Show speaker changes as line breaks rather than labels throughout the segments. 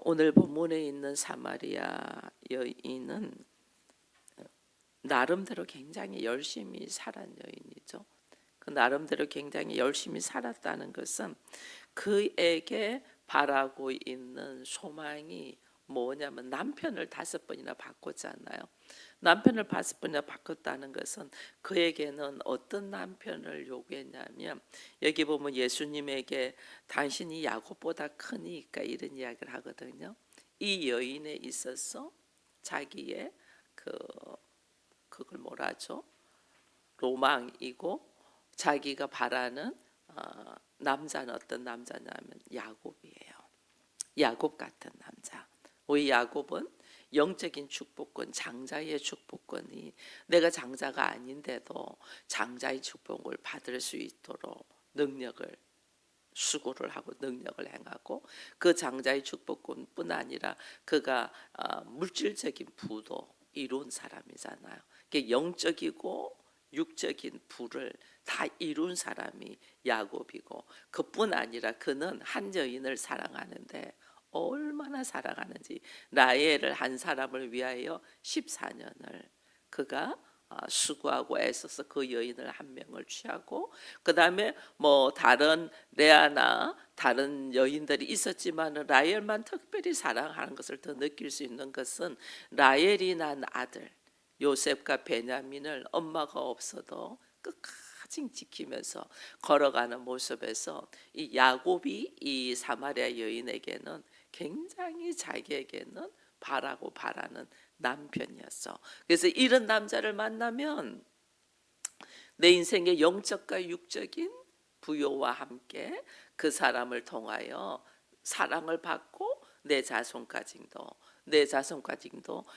오늘 본문에 있는 사마리아 여인은 나름대로 굉장히 열심히 살았던 여인이죠. 그 나름대로 굉장히 열심히 살았다는 것은 그에게 바라고 있는 소망이 뭐냐면 남편을 5번이나 바꿨잖아요. 남편을 5번이나 바꿨다는 것은 그에게는 어떤 남편을 요구했냐면, 여기 보면 예수님에게 당신이 야곱보다 크니까 이런 이야기를 하거든요. 이 여인에 있어서 자기의 그걸 뭐라죠? 로망이고 자기가 바라는 남자는 어떤 남자냐면 야곱이에요. 야곱 같은 남자. 우리 야곱은 영적인 축복권, 장자의 축복권이, 내가 장자가 아닌데도 장자의 축복을 받을 수 있도록 능력을 수고를 하고 능력을 행하고, 그 장자의 축복권뿐 아니라 그가 물질적인 부도 이룬 사람이잖아요. 영적이고 육적인 부를 다 이룬 사람이 야곱이고, 그뿐 아니라 그는 한 여인을 사랑하는데 얼마나 사랑하는지, 라헬을 한 사람을 위하여 14년을 그가 수고하고 애써서 그 여인을 한 명을 취하고, 그 다음에 뭐 다른 레아나 다른 여인들이 있었지만 라헬만 특별히 사랑하는 것을 더 느낄 수 있는 것은, 라헬이 난 아들 요셉과 베냐민을 엄마가 없어도 끝까지 지키면서 걸어가는 모습에서 이 야곱이 이 사마리아 여인에게는 굉장히 자기에게는 바라는 남편이었어. 그래서 이런 남자를 만나면 내 인생의 영적과 육적인 부요와 함께 그 사람을 통하여 사랑을 받고 내 자손까지도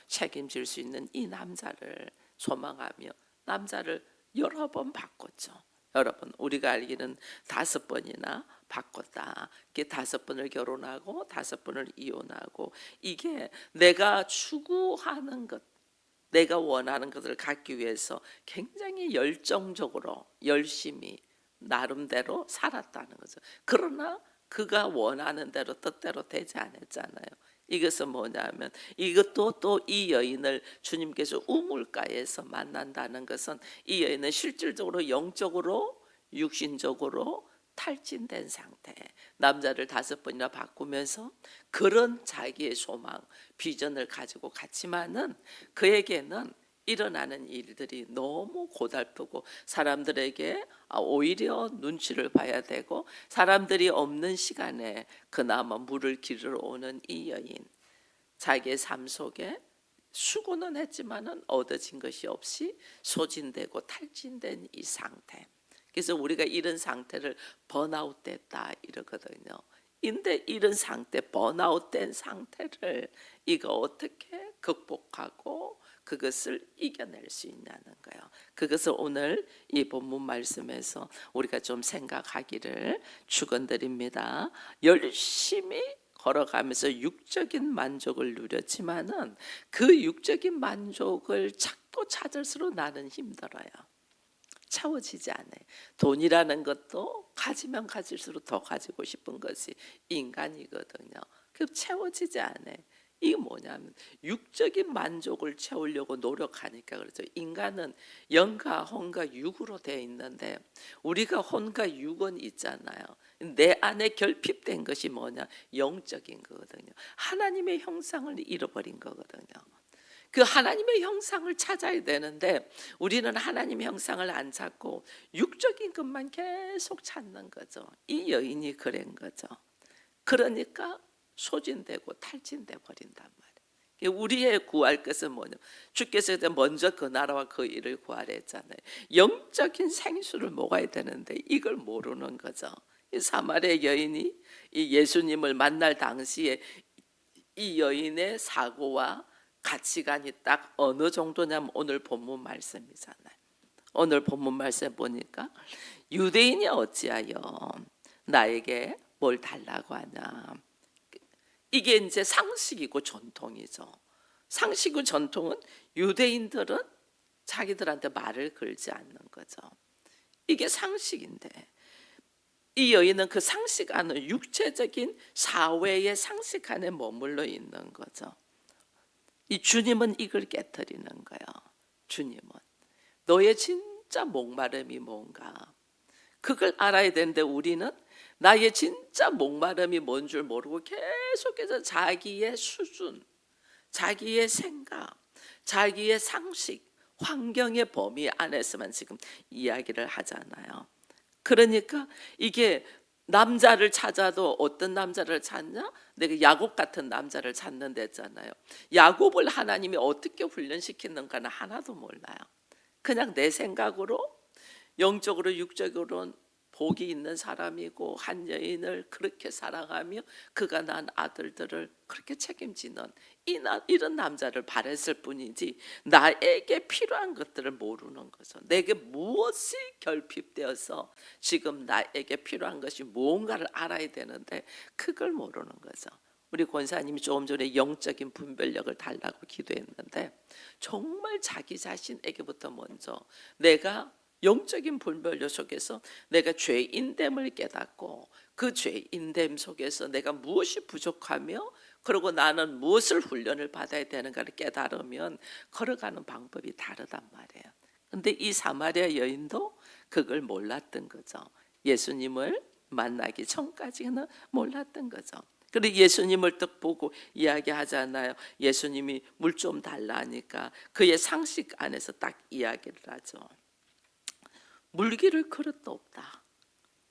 책임질 수 있는 이 남자를 소망하며 남자를 여러 번 바꿨죠. 여러분, 우리가 알기는 5번이나 바꿨다. 이게 5번을 결혼하고 5번을 이혼하고, 이게 내가 추구하는 것, 내가 원하는 것을 갖기 위해서 굉장히 열정적으로 열심히 나름대로 살았다는 거죠. 그러나 그가 원하는 대로 뜻대로 되지 않았잖아요. 이것은 뭐냐면, 이것도 또 이 여인을 주님께서 우물가에서 만난다는 것은, 이 여인은 실질적으로 영적으로 육신적으로 탈진된 상태, 남자를 5번이나 바꾸면서 그런 자기의 소망, 비전을 가지고 갔지만은 그에게는 일어나는 일들이 너무 고달프고 사람들에게 오히려 눈치를 봐야 되고, 사람들이 없는 시간에 그나마 물을 기르러 오는 이 여인, 자기의 삶 속에 수고는 했지만은 얻어진 것이 없이 소진되고 탈진된 이 상태. 그래서 우리가 이런 상태를 번아웃 됐다 이러거든요. 근데 이런 상태, 번아웃된 상태를 이거 어떻게 극복하고 그것을 이겨낼 수 있냐는 거예요. 그것을 오늘 이 본문 말씀에서 우리가 좀 생각하기를 축원드립니다. 열심히 걸어가면서 육적인 만족을 누렸지만은 그 육적인 만족을 자꾸 찾을수록 나는 힘들어요. 채워지지 않아요. 돈이라는 것도 가지면 가질수록 더 가지고 싶은 것이 인간이거든요. 그 채워지지 않아요. 이게 뭐냐면 육적인 만족을 채우려고 노력하니까 그렇죠. 인간은 영과 혼과 육으로 되어 있는데, 우리가 혼과 육은 있잖아요. 내 안에 결핍된 것이 뭐냐? 영적인 거거든요. 하나님의 형상을 잃어버린 거거든요. 그 하나님의 형상을 찾아야 되는데 우리는 하나님의 형상을 안 찾고 육적인 것만 계속 찾는 거죠. 이 여인이 그런 거죠. 그러니까 소진되고 탈진돼 버린단 말이에요. 우리의 구할 것은 뭐냐? 주께서 먼저 그 나라와 그 일을 구하라 했잖아요. 영적인 생수를 먹어야 되는데 이걸 모르는 거죠. 이 사마리아 여인이 이 예수님을 만날 당시에 이 여인의 사고와 가치관이 딱 어느 정도냐면 오늘 본문 말씀이잖아요. 오늘 본문 말씀 보니까 유대인이 어찌하여 나에게 뭘 달라고 하냐. 이게 이제 상식이고 전통이죠. 상식이고 전통은 유대인들은 자기들한테 말을 걸지 않는 거죠. 이게 상식인데 이 여인은 그 상식 안에, 육체적인 사회의 상식 안에 머물러 있는 거죠. 이 주님은 이걸 깨뜨리는 거예요. 주님은 너의 진짜 목마름이 뭔가, 그걸 알아야 되는데 우리는 나의 진짜 목마름이 뭔 줄 모르고 계속해서 자기의 수준, 자기의 생각, 자기의 상식, 환경의 범위 안에서만 지금 이야기를 하잖아요. 그러니까 이게 남자를 찾아도 어떤 남자를 찾냐? 내가 야곱 같은 남자를 찾는다 했잖아요. 야곱을 하나님이 어떻게 훈련시키는가는 하나도 몰라요. 그냥 내 생각으로 영적으로 육적으로 복이 있는 사람이고 한 여인을 그렇게 사랑하며 그가 낳은 아들들을 그렇게 책임지는 이런 남자를 바랬을 뿐이지 나에게 필요한 것들을 모르는 거죠. 내게 무엇이 결핍되어서 지금 나에게 필요한 것이 무언가를 알아야 되는데 그걸 모르는 거죠. 우리 권사님이 조금 전에 영적인 분별력을 달라고 기도했는데 정말 자기 자신에게부터 먼저 내가 영적인 분별력 속에서 내가 죄인됨을 깨닫고 그 죄인됨 속에서 내가 무엇이 부족하며 그리고 나는 무엇을 훈련을 받아야 되는가를 깨달으면 걸어가는 방법이 다르단 말이에요. 근데 이 사마리아 여인도 그걸 몰랐던 거죠. 예수님을 만나기 전까지는 몰랐던 거죠. 그리고 예수님을 딱 보고 이야기하잖아요. 예수님이 물 좀 달라 하니까 그의 상식 안에서 딱 이야기를 하죠. 물기를 그릇도 없다.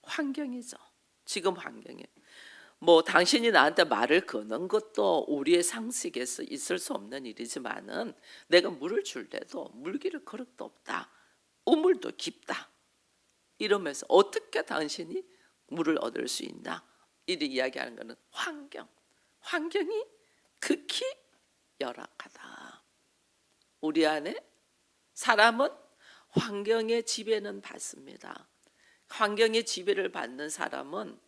환경이죠. 지금 환경에. 뭐 당신이 나한테 말을 거는 것도 우리의 상식에서 있을 수 없는 일이지만은 내가 물을 줄 때도 물기를 그릇도 없다. 우물도 깊다. 이러면서 어떻게 당신이 물을 얻을 수 있나? 이렇게 이야기하는 것은 환경이 극히 열악하다. 우리 안에 사람은 환경의 지배는 받습니다. 환경의 지배를 받는 사람은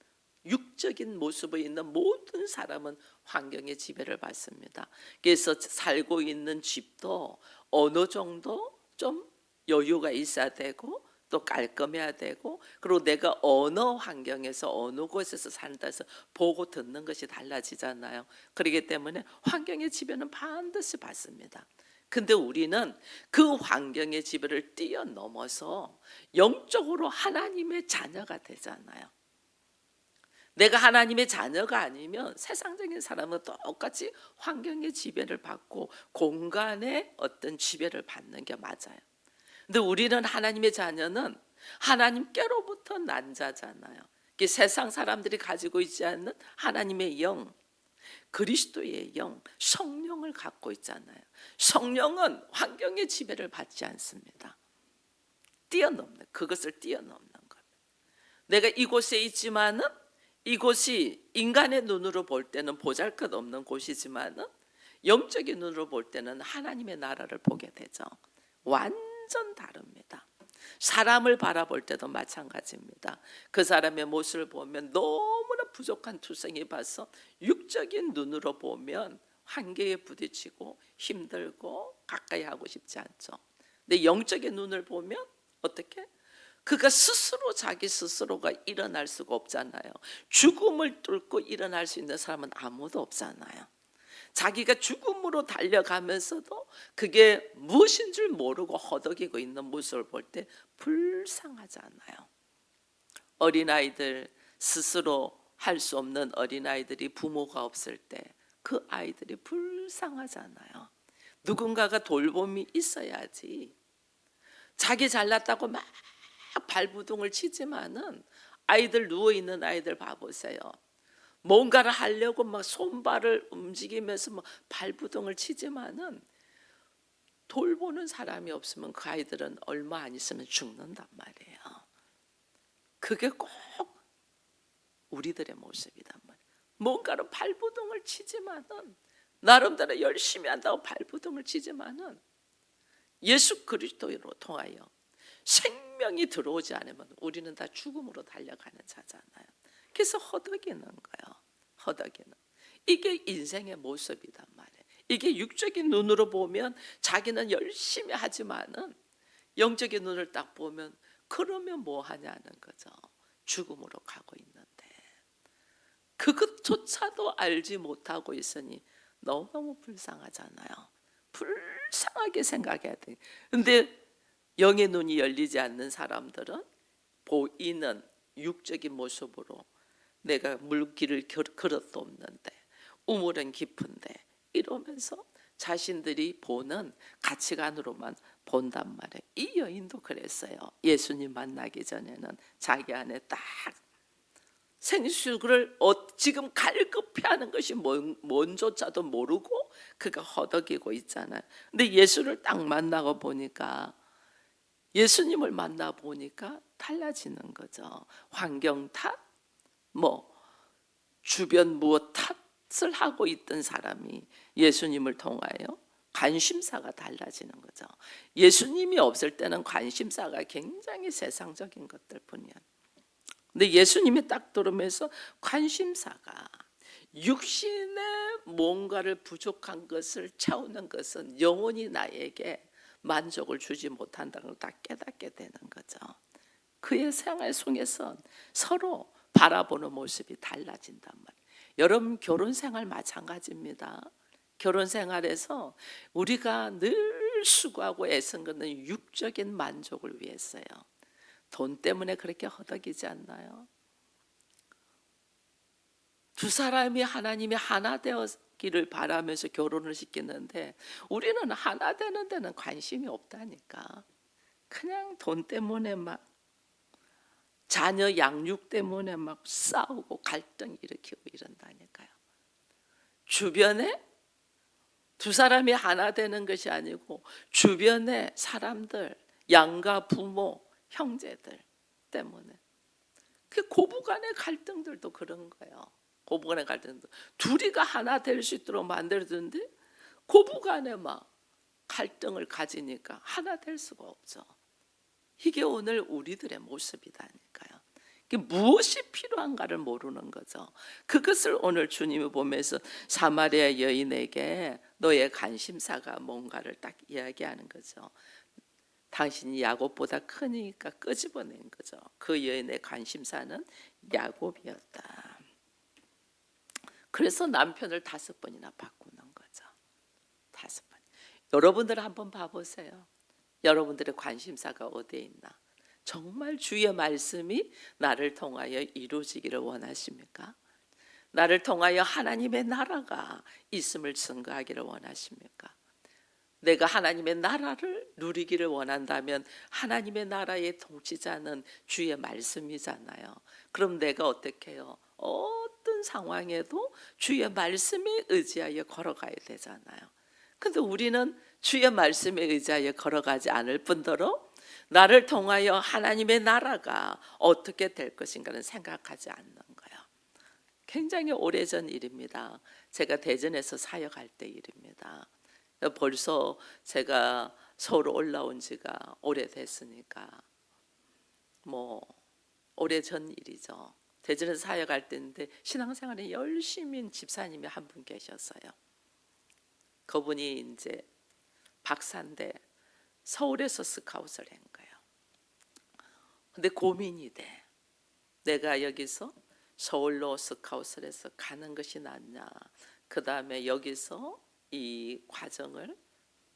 육적인 모습에 있는 모든 사람은 환경의 지배를 받습니다. 그래서 살고 있는 집도 어느 정도 좀 여유가 있어야 되고 또 깔끔해야 되고 그리고 내가 어느 환경에서 어느 곳에서 산다 해서 보고 듣는 것이 달라지잖아요. 그렇기 때문에 환경의 지배는 반드시 받습니다. 근데 우리는 그 환경의 지배를 뛰어넘어서 영적으로 하나님의 자녀가 되잖아요. 내가 하나님의 자녀가 아니면 세상적인 사람은 똑같이 환경의 지배를 받고 공간의 어떤 지배를 받는 게 맞아요. 근데 우리는 하나님의 자녀는 하나님께로부터 난 자잖아요. 세상 사람들이 가지고 있지 않는 하나님의 영, 그리스도의 영, 성령을 갖고 있잖아요. 성령은 환경의 지배를 받지 않습니다. 그것을 뛰어넘는 겁니다. 내가 이곳에 있지만은 이곳이 인간의 눈으로 볼 때는 보잘것없는 곳이지만은 영적인 눈으로 볼 때는 하나님의 나라를 보게 되죠. 완전 다릅니다. 사람을 바라볼 때도 마찬가지입니다. 그 사람의 모습을 보면 너무나 부족한 투성이 봐서 육적인 눈으로 보면 한계에 부딪히고 힘들고 가까이 하고 싶지 않죠. 근데 영적인 눈을 보면 어떻게? 그가 스스로 자기 스스로가 일어날 수가 없잖아요. 죽음을 뚫고 일어날 수 있는 사람은 아무도 없잖아요. 자기가 죽음으로 달려가면서도 그게 무엇인 줄 모르고 허덕이고 있는 모습을 볼 때 불쌍하지 않아요. 어린아이들 스스로 할 수 없는 어린아이들이 부모가 없을 때 그 아이들이 불쌍하잖아요. 누군가가 돌봄이 있어야지. 자기 잘났다고 막 발부둥을 치지만은 아이들 누워있는 아이들 봐보세요. 뭔가를 하려고 막 손발을 움직이면서 막 발부둥을 치지만은 돌보는 사람이 없으면 그 아이들은 얼마 안 있으면 죽는단 말이에요. 그게 꼭 우리들의 모습이단 말이에요. 뭔가로 발부둥을 치지만은 나름대로 열심히 한다고 발부둥을 치지만은 예수 그리스도로 통하여 생명이 들어오지 않으면 우리는 다 죽음으로 달려가는 자잖아요. 그래서 허덕이는 거예요. 허덕이는. 이게 인생의 모습이단 말이에요. 이게 육적인 눈으로 보면 자기는 열심히 하지만은 영적인 눈을 딱 보면 그러면 뭐 하냐는 거죠. 죽음으로 가고 있는데 그것조차도 알지 못하고 있으니 너무너무 불쌍하잖아요. 불쌍하게 생각해야 돼. 근데 영의 눈이 열리지 않는 사람들은 보이는 육적인 모습으로 내가 물길을 걸어도 없는데 우물은 깊은데 이러면서 자신들이 보는 가치관으로만 본단 말이에요. 이 여인도 그랬어요. 예수님 만나기 전에는 자기 안에 딱 생수를 지금 갈급해 하는 것이 뭔조차도 모르고 그가 허덕이고 있잖아요. 근데 예수를 딱 만나고 보니까, 예수님을 만나 보니까 달라지는 거죠. 환경 탓, 뭐 주변 무엇 탓을 하고 있던 사람이 예수님을 통하여 관심사가 달라지는 거죠. 예수님이 없을 때는 관심사가 굉장히 세상적인 것들 뿐이야. 근데 예수님이 딱 들으면서 관심사가 육신의 뭔가를 부족한 것을 채우는 것은 영원히 나에게 만족을 주지 못한다는 걸 딱 깨닫게 되는 거죠. 그의 생활 속에서 서로 바라보는 모습이 달라진단 말이에요. 여러분 결혼 생활 마찬가지입니다. 결혼 생활에서 우리가 늘 수고하고 애쓴 것은 육적인 만족을 위해서요. 돈 때문에 그렇게 허덕이지 않나요? 두 사람이 하나님이 하나 되었기를 바라면서 결혼을 시키는데 우리는 하나 되는 데는 관심이 없다니까. 그냥 돈 때문에 막 자녀 양육 때문에 막 싸우고 갈등 일으키고 이런다니까요. 주변에 두 사람이 하나 되는 것이 아니고 주변에 사람들, 양가 부모, 형제들 때문에 그 고부간의 갈등들도 그런 거예요. 고부간의 갈등도 둘이가 하나 될 수 있도록 만들어주는데 고부간에 막 갈등을 가지니까 하나 될 수가 없죠. 이게 오늘 우리들의 모습이다니까요. 무엇이 필요한가를 모르는 거죠. 그것을 오늘 주님이 보면서 사마리아 여인에게 너의 관심사가 뭔가를 딱 이야기하는 거죠. 당신이 야곱보다 크니까 끄집어낸 거죠. 그 여인의 관심사는 야곱이었다. 그래서 남편을 5번이나 바꾸는 거죠. 5번. 여러분들 한번 봐보세요. 여러분들의 관심사가 어디에 있나? 정말 주의 말씀이 나를 통하여 이루어지기를 원하십니까? 나를 통하여 하나님의 나라가 있음을 증거하기를 원하십니까? 내가 하나님의 나라를 누리기를 원한다면 하나님의 나라의 통치자는 주의 말씀이잖아요. 그럼 내가 어떻게 해요? 어떤 상황에도 주의 말씀에 의지하여 걸어가야 되잖아요. 근데 우리는 주의 말씀에 의지하여 걸어가지 않을 뿐더러 나를 통하여 하나님의 나라가 어떻게 될 것인가는 생각하지 않는 거예요. 굉장히 오래전 일입니다. 제가 대전에서 사역할 때 일입니다. 벌써 제가 서울 올라온 지가 오래됐으니까 뭐 오래전 일이죠. 대전에서 사역할 때인데 신앙생활에 열심인 집사님이 한 분 계셨어요. 그분이 이제 박사인데 서울에서 스카웃을 한 거예요. 근데 고민이 돼. 내가 여기서 서울로 스카웃을 해서 가는 것이 낫냐, 그 다음에 여기서 이 과정을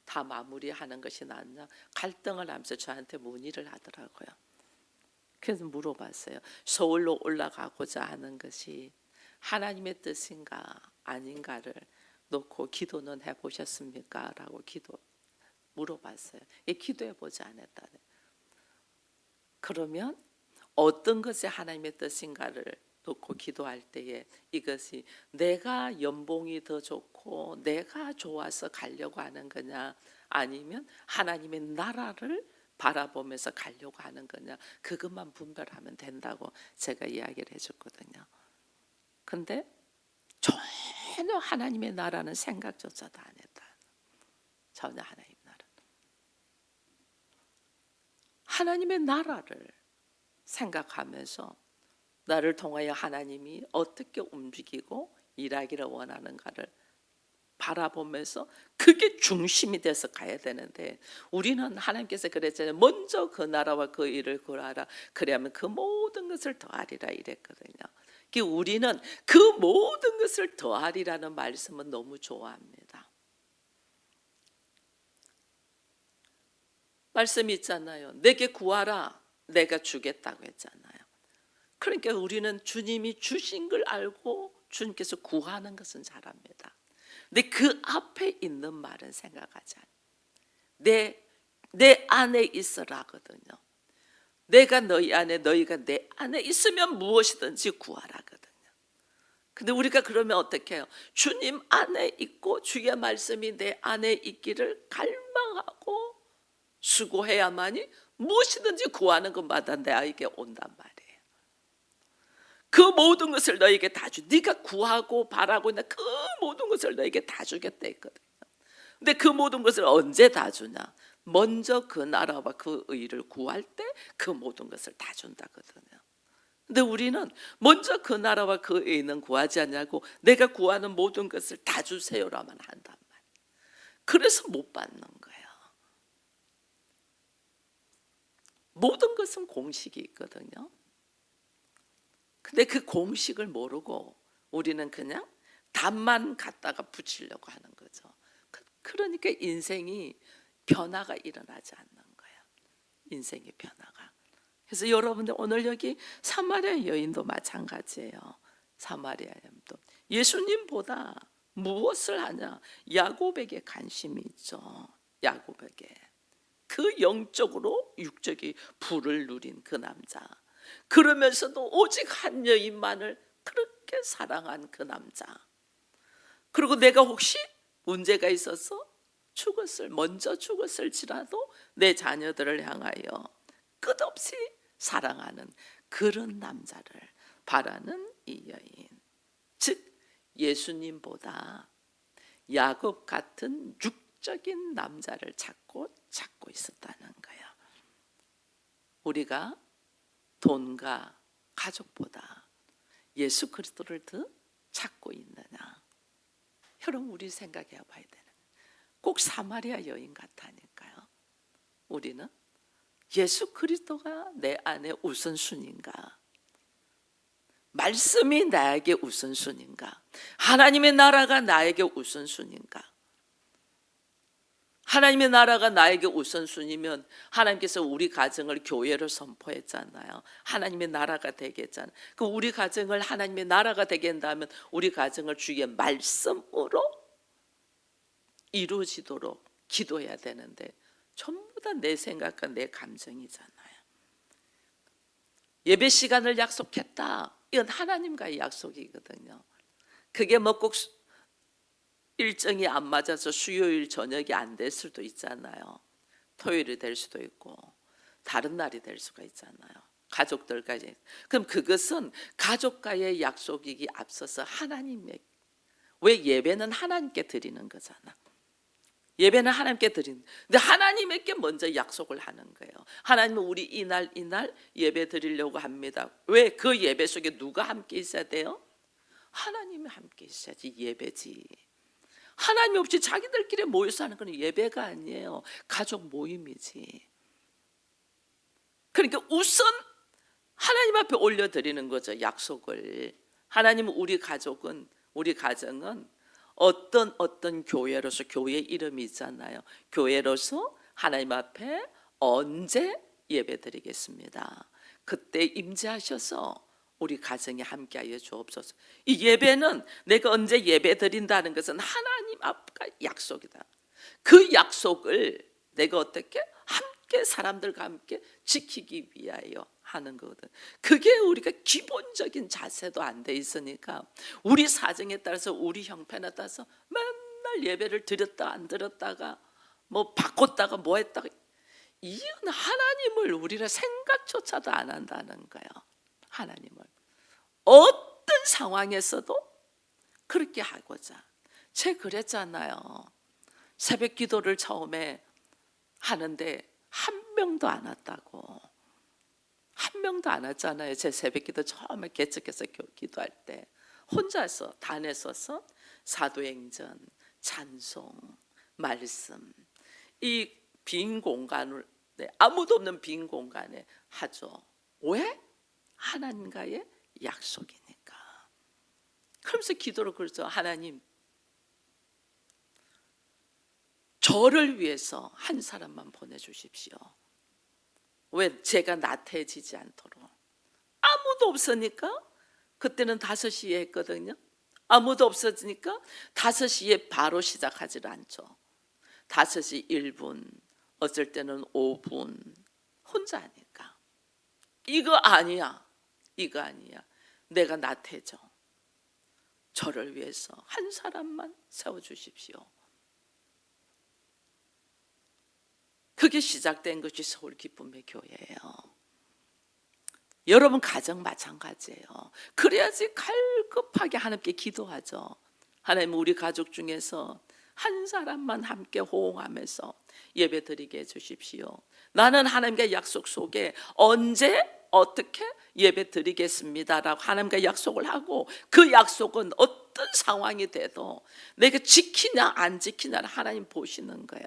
다 마무리하는 것이 낫냐, 갈등을 하면서 저한테 문의를 하더라고요. 그래서 물어봤어요. 서울로 올라가고자 하는 것이 하나님의 뜻인가 아닌가를 놓고 기도는 해보셨습니까? 라고 물어봤어요. 기도해보지 않았다네. 그러면 어떤 것이 하나님의 뜻인가를 놓고 기도할 때에 이것이 내가 연봉이 더 좋고 내가 좋아서 가려고 하는 거냐, 아니면 하나님의 나라를 바라보면서 가려고 하는 거냐, 그것만 분별하면 된다고 제가 이야기를 해줬거든요. 근데 전혀 하나님의 나라는 생각조차도 안 했다. 전혀 하나님의 나라를 생각하면서 나를 통하여 하나님이 어떻게 움직이고 일하기를 원하는가를 바라보면서 그게 중심이 돼서 가야 되는데, 우리는 하나님께서 그랬잖아요. 먼저 그 나라와 그 일을 구하라. 그래야면 그 모든 모든 것을 더하리라 이랬거든요. 우리는 그 모든 것을 더하리라는 말씀은 너무 좋아합니다. 말씀이 있잖아요. 내게 구하라 내가 주겠다고 했잖아요. 그러니까 우리는 주님이 주신 걸 알고 주님께서 구하는 것은 잘합니다. 근데 그 앞에 있는 말은 생각하지 않아요. 내 안에 있으라거든요. 내가 너희 안에 너희가 내 안에 있으면 무엇이든지 구하라거든요. 근데 우리가 그러면 어떻게 해요? 주님 안에 있고 주의 말씀이 내 안에 있기를 갈망하고 수고해야만이 무엇이든지 구하는 것마다 내게 온단 말이에요. 그 모든 것을 너에게 다 주. 네가 구하고 바라고 있는 그 모든 것을 너에게 다 주겠다 했거든요. 근데 그 모든 것을 언제 다 주냐? 먼저 그 나라와 그 의를 구할 때 그 모든 것을 다 준다거든요. 근데 우리는 먼저 그 나라와 그 의는 구하지 않냐고 내가 구하는 모든 것을 다 주세요라만 한단 말이에요. 그래서 못 받는 거예요. 모든 것은 공식이 있거든요. 근데 그 공식을 모르고 우리는 그냥 답만 갖다가 붙이려고 하는 거죠. 그러니까 인생이 변화가 일어나지 않는 거예요. 인생의 변화가. 그래서 여러분들 오늘 여기 사마리아 여인도 마찬가지예요. 사마리아 여인도 예수님보다 무엇을 하냐? 야곱에게 관심이 있죠. 야곱에게. 그 영적으로 육적이 불을 누린 그 남자. 그러면서도 오직 한 여인만을 그렇게 사랑한 그 남자. 그리고 내가 혹시 문제가 있어서 먼저 죽었을지라도 내 자녀들을 향하여 끝없이 사랑하는 그런 남자를 바라는 이 여인. 즉 예수님보다 야곱 같은 육적인 남자를 찾고 있었다는 거예요. 우리가 돈과 가족보다 예수 그리스도를 더 찾고 있느냐? 여러분 우리 생각해 봐야 되는 꼭 사마리아 여인 같다니까요. 우리는 예수 그리스도가 내 안에 우선순위인가? 말씀이 나에게 우선순위인가? 하나님의 나라가 나에게 우선순위인가? 하나님의 나라가 나에게 우선순위면 하나님께서 우리 가정을 교회로 선포했잖아요. 하나님의 나라가 되게 했잖아요. 그 우리 가정을 하나님의 나라가 되게 한다면 우리 가정을 주의 말씀으로 이루어지도록 기도해야 되는데 전부 다 내 생각과 내 감정이잖아요. 예배 시간을 약속했다. 이건 하나님과의 약속이거든요. 그게 뭐 꼭 일정이 안 맞아서 수요일 저녁이 안 될 수도 있잖아요. 토요일이 될 수도 있고 다른 날이 될 수가 있잖아요. 가족들까지. 그럼 그것은 가족과의 약속이기 앞서서 하나님의, 왜 예배는 하나님께 드리는 거잖아. 예배는 하나님께 드리는. 근데 하나님에게 먼저 약속을 하는 거예요. 하나님은 우리 이날 예배 드리려고 합니다. 왜? 그 예배 속에 누가 함께 있어야 돼요? 하나님이 함께 있어야지 예배지. 하나님 없이 자기들끼리 모여서 하는 건 예배가 아니에요. 가족 모임이지. 그러니까 우선 하나님 앞에 올려드리는 거죠. 약속을. 하나님은 우리 가정은 어떤 교회로서, 교회 이름이 있잖아요. 교회로서 하나님 앞에 언제 예배드리겠습니다. 그때 임재하셔서 우리 가정에 함께하여 주옵소서. 이 예배는 내가 언제 예배드린다는 것은 하나님 앞과 약속이다. 그 약속을 내가 어떻게 함께 사람들과 함께 지키기 위하여 하는 거거든. 그게 우리가 기본적인 자세도 안 돼 있으니까 우리 사정에 따라서 우리 형편에 따라서 맨날 예배를 드렸다 안 드렸다가 뭐 바꿨다가 뭐 했다가, 이건 하나님을 우리가 생각조차도 안 한다는 거예요. 하나님을 어떤 상황에서도 그렇게 하고자. 제가 그랬잖아요. 새벽 기도를 처음에 하는데 한 명도 안 왔다고. 한 명도 안 왔잖아요. 제 새벽 기도 처음에 개척해서 기도할 때 혼자서 단에 서서 사도행전, 찬송, 말씀, 이 빈 공간을, 아무도 없는 빈 공간에 하죠. 왜? 하나님과의 약속이니까. 그러면서 기도를 그러죠. 하나님, 저를 위해서 한 사람만 보내주십시오. 왜? 제가 나태해지지 않도록. 아무도 없으니까 그때는 5시에 했거든요. 아무도 없어지니까 5시에 바로 시작하질 않죠. 5시 1분, 어쩔 때는 5분, 혼자 하니까. 이거 아니야. 이거 아니야. 내가 나태해져. 저를 위해서 한 사람만 세워주십시오. 그게 시작된 것이 서울 기쁨의 교회예요. 여러분 가정 마찬가지예요. 그래야지 갈급하게 하나님께 기도하죠. 하나님, 우리 가족 중에서 한 사람만 함께 호응하면서 예배드리게 해주십시오. 나는 하나님과 약속 속에 언제 어떻게 예배드리겠습니다라고 하나님과 약속을 하고, 그 약속은 어떤 상황이 돼도 내가 지키냐 안 지키냐를 하나님 보시는 거예요.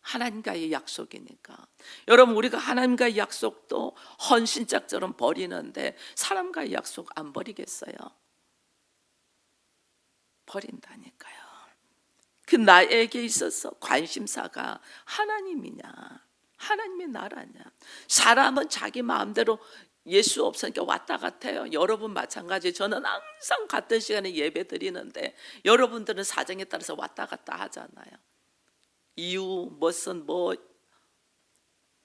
하나님과의 약속이니까. 여러분, 우리가 하나님과의 약속도 헌신짝처럼 버리는데 사람과의 약속 안 버리겠어요? 버린다니까요. 그 나에게 있어서 관심사가 하나님이냐, 하나님의 나라냐. 사람은 자기 마음대로 예수 없으니까 왔다 갔아요. 여러분 마찬가지. 저는 항상 같은 시간에 예배 드리는데 여러분들은 사정에 따라서 왔다 갔다 하잖아요. 이유 무슨 뭐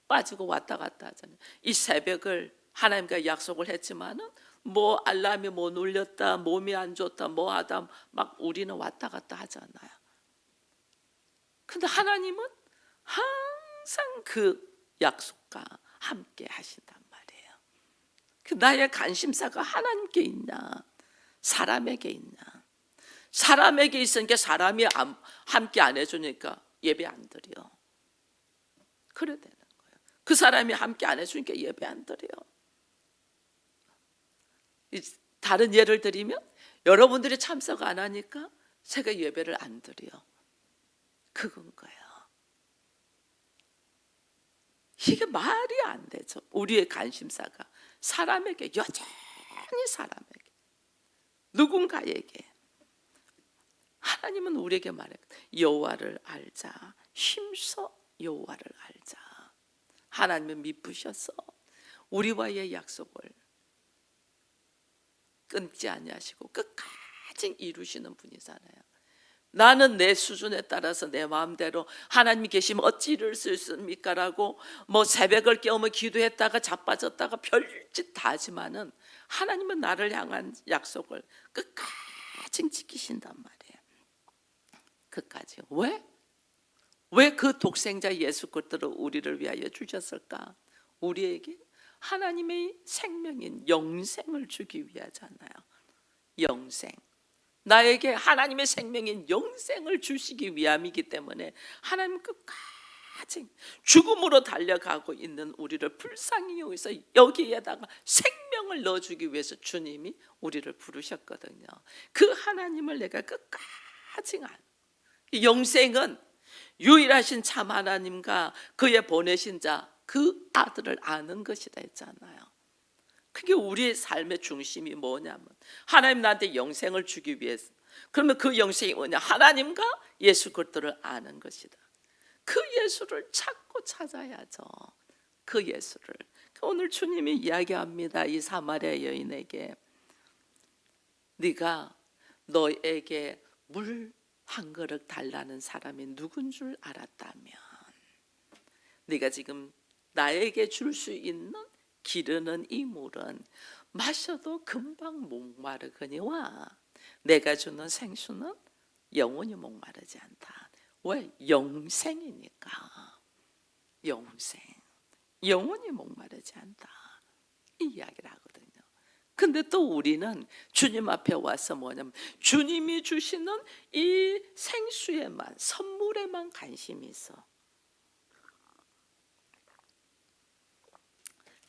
빠지고 왔다 갔다 하잖아요. 이 새벽을 하나님과 약속을 했지만은 뭐 알람이 뭐 눌렸다, 몸이 안 좋다, 뭐 하다 막 우리는 왔다 갔다 하잖아요. 근데 하나님은 항상 그 약속과 함께 하신단 말이에요. 그 나의 관심사가 하나님께 있냐, 사람에게 있냐. 사람에게 있으니까 사람이 함께 안 해주니까 예배 안 드려. 그래야 되는 거예요. 그 사람이 함께 안 해주니까 예배 안 드려. 다른 예를 들면 여러분들이 참석 안 하니까 제가 예배를 안 드려. 그건 거예요. 이게 말이 안 되죠. 우리의 관심사가 사람에게, 여전히 사람에게, 누군가에게. 하나님은 우리에게 말해요. 여호와를 알자. 힘써 여호와를 알자. 하나님은 미쁘셔서 우리와의 약속을 끊지 아니하시고 끝까지 이루시는 분이잖아요. 나는 내 수준에 따라서 내 마음대로 하나님이 계시면 어찌 이룰 수 있습니까? 라고 뭐 새벽을 깨우며 기도했다가 자빠졌다가 별짓 다 하지만은 하나님은 나를 향한 약속을 끝까지 지키신단 말이에요. 끝까지. 왜? 왜 그 독생자 예수 그리스도를 우리를 위하여 주셨을까? 우리에게 하나님의 생명인 영생을 주기 위하잖아요. 영생. 나에게 하나님의 생명인 영생을 주시기 위함이기 때문에 하나님 끝까지 죽음으로 달려가고 있는 우리를 불쌍히 여기서 여기에다가 생명을 넣어주기 위해서 주님이 우리를 부르셨거든요. 그 하나님을 내가 끝까지 영생은 유일하신 참 하나님과 그의 보내신 자, 그 아들을 아는 것이다 했잖아요. 그게 우리의 삶의 중심이 뭐냐면 하나님 나한테 영생을 주기 위해서. 그러면 그 영생이 뭐냐? 하나님과 예수 그리스도를 아는 것이다. 그 예수를 찾고 찾아야죠. 그 예수를. 오늘 주님이 이야기합니다. 이 사마리아 여인에게, 네가 너에게 물 한 그릇 달라는 사람이 누군 줄 알았다면 네가 지금 나에게 줄 수 있는 기르는 이 물은 마셔도 금방 목마르거니와 내가 주는 생수는 영원히 목마르지 않다. 왜? 영생이니까. 영생. 영원히 목마르지 않다. 이 이야기를 하거든요. 근데 또 우리는 주님 앞에 와서 뭐냐면 주님이 주시는 이 생수에만, 선물에만 관심이 있어.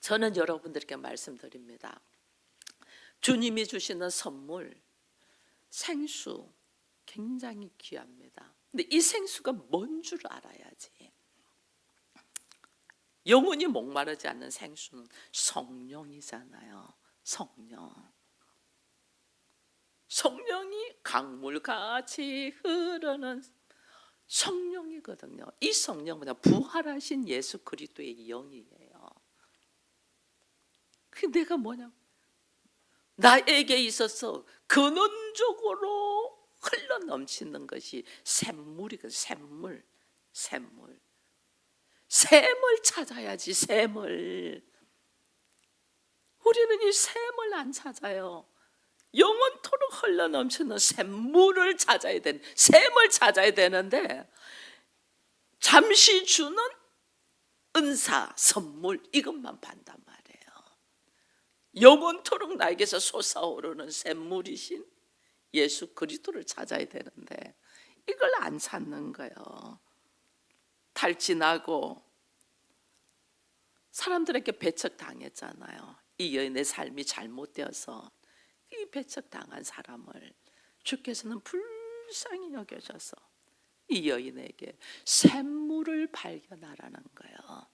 저는 여러분들께 말씀드립니다. 주님이 주시는 선물, 생수 굉장히 귀합니다. 근데 이 생수가 뭔 줄 알아야지. 영원히 목마르지 않는 생수는 성령이잖아요. 성령이 강물같이 흐르는 성령이거든요. 이 성령보다 부활하신 예수 그리스도의 영이에요. 그 내가 뭐냐? 나에게 있어서 근원적으로 흘러 넘치는 것이 샘물이거든요. 샘을 찾아야지. 샘을. 우리는 이 샘을 안 찾아요. 영원토록 흘러 넘치는 샘물을 찾아야 샘을 찾아야 되는데 잠시 주는 은사, 선물 이것만 받단 말이에요. 영원토록 나에게서 솟아오르는 샘물이신 예수 그리스도를 찾아야 되는데 이걸 안 찾는 거예요. 탈진하고 사람들에게 배척당했잖아요. 이 여인의 삶이 잘못되어서 이 배척당한 사람을 주께서는 불쌍히 여겨셔서 이 여인에게 샘물을 발견하라는 거예요.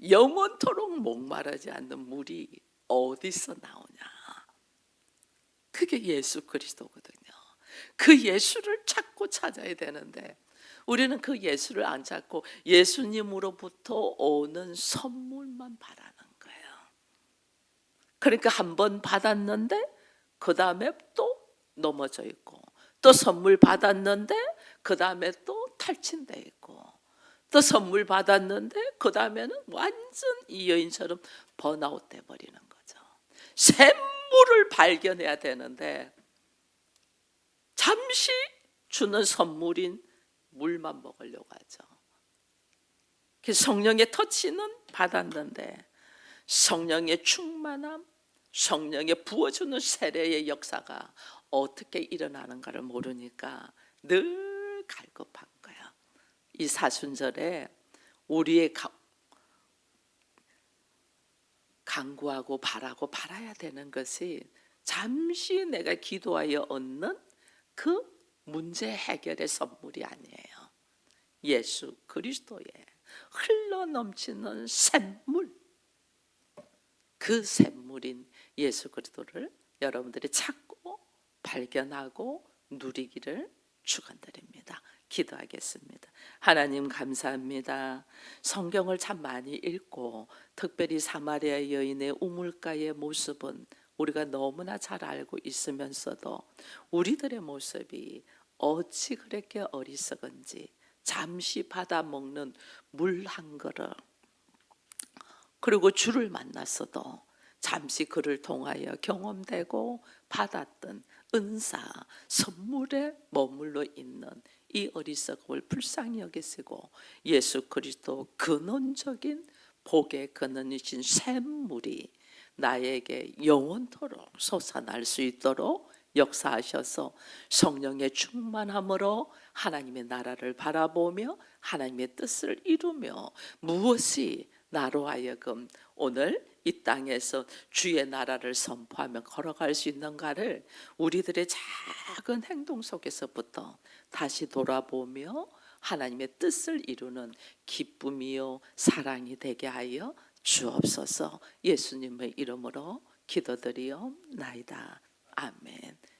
영원토록 목마르지 않는 물이 어디서 나오냐? 그게 예수 그리스도거든요. 그 예수를 찾고 찾아야 되는데 우리는 그 예수를 안 찾고 예수님으로부터 오는 선물만 바라는 거예요. 그러니까 한 번 받았는데 그 다음에 또 넘어져 있고, 또 선물 받았는데 그 다음에 또 탈진돼 있고, 또 선물 받았는데 그 다음에는 완전 이 여인처럼 번아웃 돼 버리는 거죠. 샘물을 발견해야 되는데 잠시 주는 선물인 물만 먹으려고 하죠. 성령의 터치는 받았는데 성령의 충만함, 성령의 부어주는 세례의 역사가 어떻게 일어나는가를 모르니까 늘 갈급한 거야. 이 사순절에 우리의 간구하고 바라고 바라야 되는 것이 잠시 내가 기도하여 얻는 그 문제 해결의 선물이 아니에요. 예수 그리스도의 흘러 넘치는 샘물, 그 샘물인 예수 그리스도를 여러분들이 찾고 발견하고 누리기를 축원드립니다. 기도하겠습니다. 하나님 감사합니다. 성경을 참 많이 읽고 특별히 사마리아 여인의 우물가의 모습은 우리가 너무나 잘 알고 있으면서도 우리들의 모습이 어찌 그렇게 어리석은지 잠시 받아 먹는 물 한 그릇, 그리고 주를 만났어도 잠시 그를 통하여 경험되고 받았던 은사, 선물에 머물러 있는 이 어리석음을 불쌍히 여기시고 예수 그리스도 근원적인 복의 근원이신 샘물이 나에게 영원토록 솟아날 수 있도록 역사하셔서 성령의 충만함으로 하나님의 나라를 바라보며 하나님의 뜻을 이루며 무엇이 나로 하여금 오늘 이 땅에서 주의 나라를 선포하며 걸어갈 수 있는가를 우리들의 작은 행동 속에서부터 다시 돌아보며 하나님의 뜻을 이루는 기쁨이요 사랑이 되게 하여 주옵소서. 예수님의 이름으로 기도드리옵나이다. 아멘.